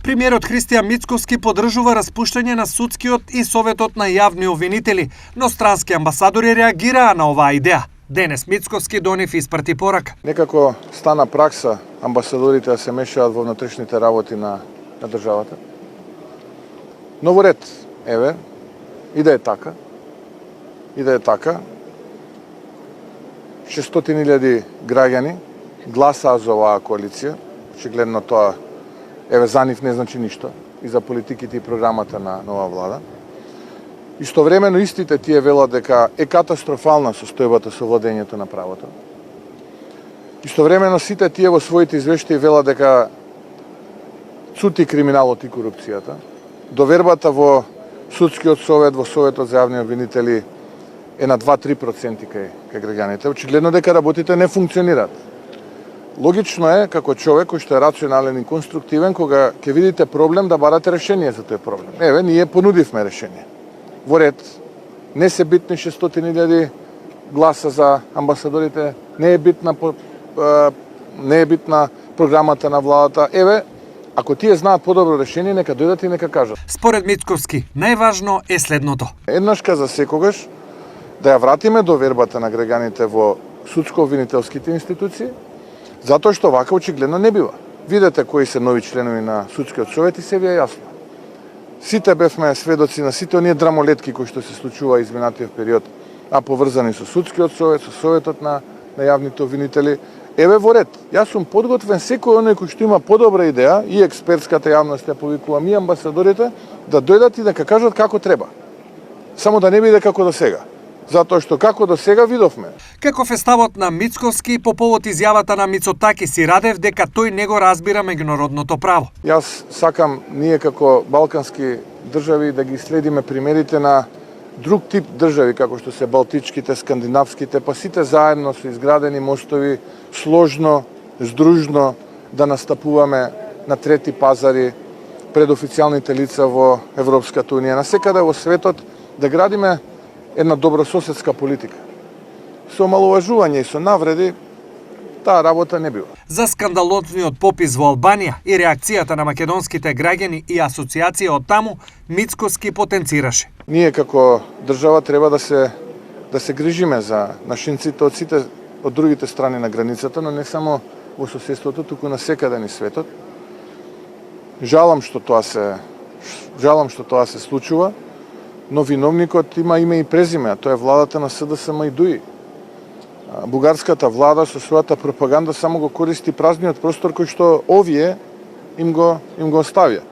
Премиерот Христијан Мицковски поддржува распуштање на судскиот и Советот на јавни обвинители, но странски амбасадори реагираа на оваа идеја. Денес Мицковски до нив испрати порака. Некако стана пракса амбасадорите да се мешаат во внатрешните работи на државата. Но во ред, еве, и да е така, 600.000 граѓани гласаа за оваа коалиција. Очигледно тоа, еве, за нив не значи ништо и за политиките и програмата на нова влада. Истовремено истите тие велат дека е катастрофална состојбата со владењето на правото. Истовремено сите тие во своите извештаи велат дека цути криминалот и корупцијата. Довербата во судскиот совет, во Советот за јавни обвинители е на 2-3% кај граѓаните. Очигледно дека работите не функционираат. Логично е, како човек кој што е рационален и конструктивен, кога ќе видите проблем, да барате решение за тој проблем. Еве, ние понудивме решение. Во ред, не се битни 600.000 гласа за амбасадорите, не е битна програмата на владата. Еве, ако тие знаат подобро решение, нека дојдат и нека кажат. Според Мицковски, најважно е следното. Еднашка за секогаш да ја вратиме довербата на граѓаните во судско-обвинителските институции, затоа што вака очигледно не бива. Видете кои се нови членови на судскиот совет и се ви е јасно. Сите бевме сведоци на сите оние драмолетки кои што се случува изминатиот период, а поврзани со судскиот совет, со Советот на јавните обвинители. Еве во ред, јас сум подготвен секој оној кој што има подобра идеја и експертската јавност ја повикувам и амбасадорите да дојдат и да кажат како треба. Само да не биде како до сега. Затоа што како до сега видовме. Каков е ставот на Мицковски по повод изјавата на Мицотакис и Радев дека тој не го разбира меѓународното право? Јас сакам ние како балкански држави да ги следиме примерите на друг тип држави, како што се балтичките, скандинавските, па сите заедно со изградени мостови, сложно, здружно да настапуваме на трети пазари пред официјалните лица во Европската унија. Насекаде во светот да градиме една добрососедска политика. Со омаловажување и со навреди, таа работа не бива. За скандалозниот попис во Албанија и реакцијата на македонските граѓани и асоциација од таму, Мицковски потенцираше. Ние како држава треба да се грижиме за нашинците од другите страни на границата, но не само во соседството, туку насекаде низ светот. Жалам што тоа се случува, но виновникот има име и презиме, а тоа е владата на СДСМ и ДУИ. Бугарската влада со својата пропаганда само го користи празниот простор кој што овие им го оставија.